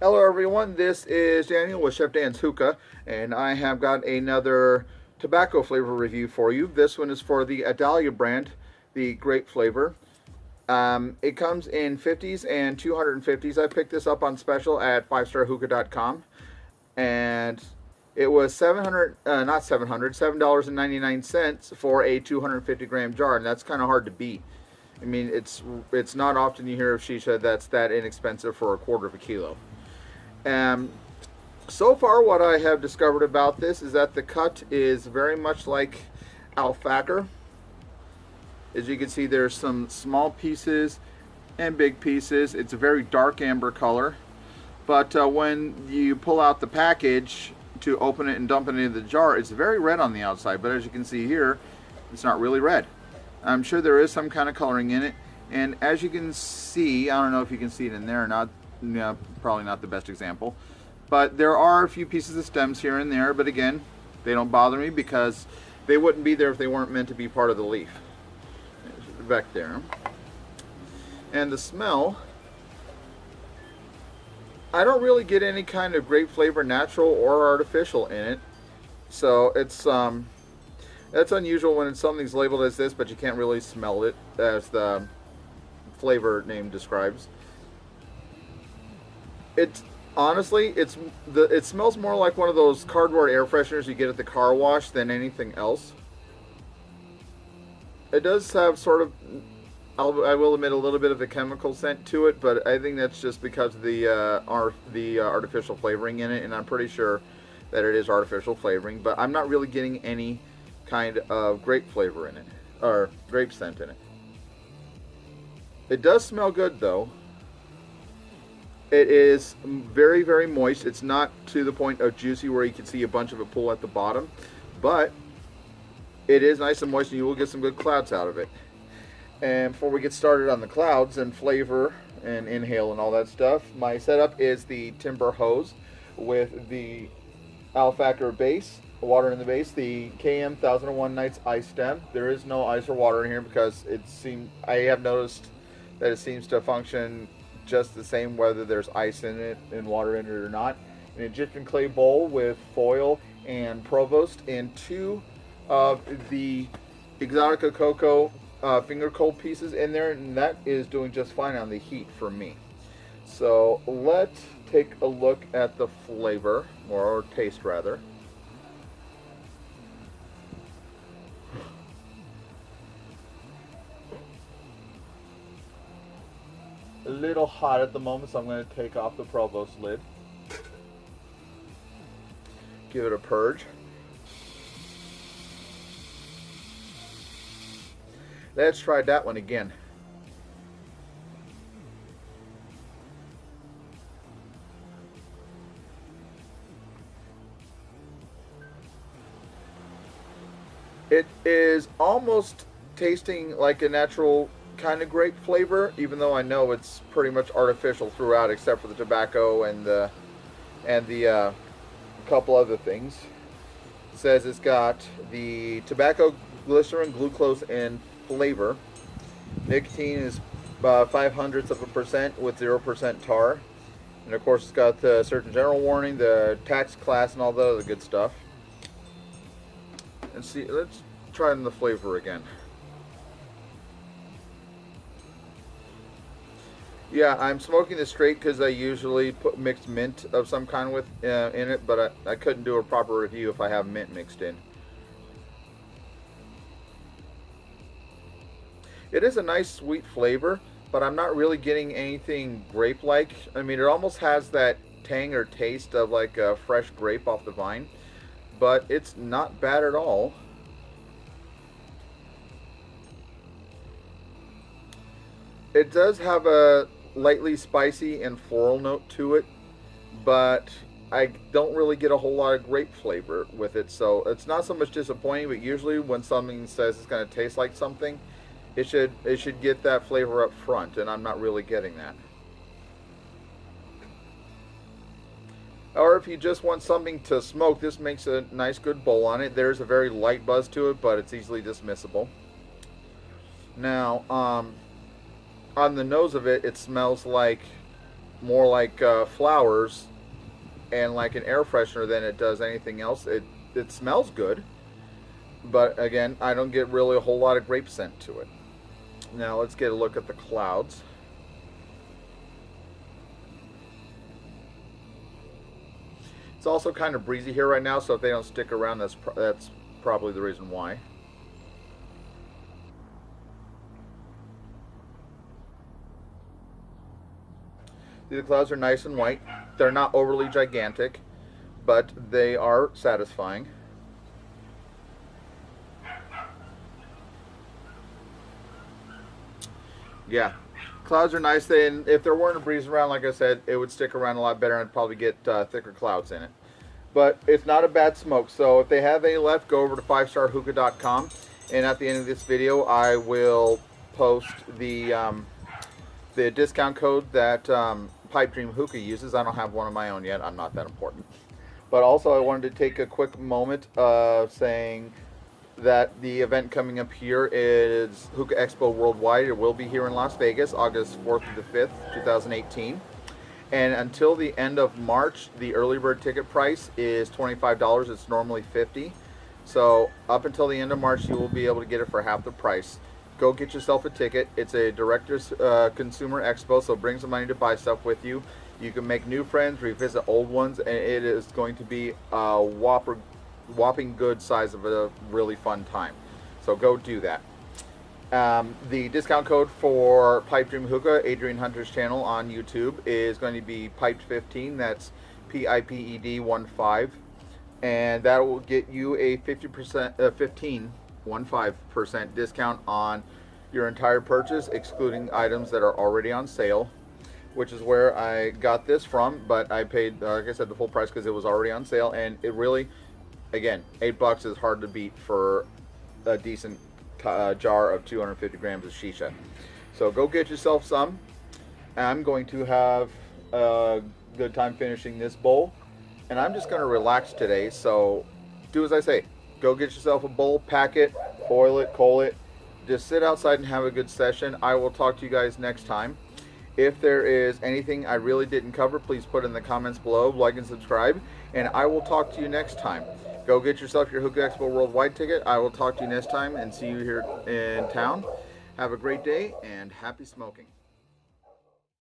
Hello, everyone. This is Daniel with Chef Dan's Hookah, and I have got another tobacco flavor review for you. This one is for the Adalya brand, the grape flavor. It comes in 50s and 250s. I picked this up on special at 5starhookah.com, and it was 700, not 700, $7.99 for a 250 gram jar, and that's kind of hard to beat. I mean, it's not often you hear of shisha that's that inexpensive for a quarter of a kilo. Um, so far, what I have discovered about this is that the cut is very much like alfacre. As you can see, there's some small pieces and big pieces. It's a very dark amber color. But when you pull out the package to open it and dump it into the jar, it's very red on the outside. But as you can see here, it's not really red. I'm sure there is some kind of coloring in it. And as you can see, I don't know if you can see it in there or not. Yeah, probably not the best example. But there are a few pieces of stems here and there. But again, they don't bother me because they wouldn't be there if they weren't meant to be part of the leaf. Back there. And the smell, I don't really get any kind of grape flavor, natural or artificial, in it. So it's that's unusual when something's labeled as this, but you can't really smell it, as the flavor name describes. It's honestly, it smells more like one of those cardboard air fresheners you get at the car wash than anything else. It does have sort of, I will admit, a little bit of a chemical scent to it, but I think that's just because of the artificial flavoring in it, and I'm pretty sure that it is artificial flavoring, but I'm not really getting any kind of grape flavor in it, or grape scent in it. It does smell good, though. It is very, very moist. It's not to the point of juicy where you can see a bunch of it pull at the bottom, but it is nice and moist, and you will get some good clouds out of it. And before we get started on the clouds and flavor and inhale and all that stuff, my setup is the timber hose with the alfacre base, water in the base, the KM 1001 Nights ice stem. There is no ice or water in here because I have noticed that it seems to function just the same whether there's ice in it and water in it or not. An Egyptian clay bowl with foil and provost and two of the Exotica Cocoa finger cold pieces in there, and that is doing just fine on the heat for me. So let's take a look at the flavor, or taste rather. A little hot at the moment, so I'm going to take off the provost lid. Give it a purge. Let's try that one again. It is almost tasting like a natural kind of grape flavor, even though I know it's pretty much artificial throughout, except for the tobacco and the couple other things. It says it's got the tobacco, glycerin, glucose, and flavor. Nicotine is 0.05% with 0% tar. And of course it's got the Surgeon General warning, the tax class, and all the other good stuff. And see, let's try the flavor again. Yeah, I'm smoking this straight because I usually put mixed mint of some kind with in it, but I couldn't do a proper review if I have mint mixed in. It is a nice sweet flavor, but I'm not really getting anything grape-like. I mean, it almost has that tang or taste of like a fresh grape off the vine, but it's not bad at all. It does have a lightly spicy and floral note to it, but I don't really get a whole lot of grape flavor with it, so it's not so much disappointing, but usually when something says it's going to taste like something, it should get that flavor up front, and I'm not really getting that. Or if you just want something to smoke, this makes a nice good bowl on it. There's a very light buzz to it, but it's easily dismissible. Now, on the nose of it, it smells like more like flowers and like an air freshener than it does anything else. It smells good, but again, I don't get really a whole lot of grape scent to it. Now let's get a look at the clouds. It's also kind of breezy here right now, so if they don't stick around, that's probably the reason why. The clouds are nice and white. They're not overly gigantic, but they are satisfying. Yeah, clouds are nice. And if there weren't a breeze around, like I said, it would stick around a lot better and I'd probably get thicker clouds in it. But it's not a bad smoke. So if they have any left, go over to 5starhookah.com. And at the end of this video, I will post the discount code that Pipe Dream Hookah uses. I don't have one of my own yet. I'm not that important. But also I wanted to take a quick moment saying that the event coming up here is Hookah Expo Worldwide. It will be here in Las Vegas, August 4th to the 5th, 2018. And until the end of March, the early bird ticket price is $25. It's normally $50. So up until the end of March, you will be able to get it for half the price. Go get yourself a ticket. It's a director's consumer expo, so bring some money to buy stuff with you. You can make new friends, revisit old ones, and it is going to be a whopping good size of a really fun time. So go do that. The discount code for Pipe Dream Hookah, Adrian Hunter's channel on YouTube, is going to be Piped15. That's PIPED15, and that will get you a 15% discount on your entire purchase, excluding items that are already on sale, which is where I got this from. But I paid, like I said, the full price because it was already on sale, and it really, again, $8 is hard to beat for a decent jar of 250 grams of shisha. So go get yourself some. I'm going to have a good time finishing this bowl, and I'm just going to relax today. So do as I say. Go get yourself a bowl, pack it, boil it, coal it. Just sit outside and have a good session. I will talk to you guys next time. If there is anything I really didn't cover, please put in the comments below, like and subscribe, and I will talk to you next time. Go get yourself your Hookah Expo Worldwide ticket. I will talk to you next time and see you here in town. Have a great day and happy smoking.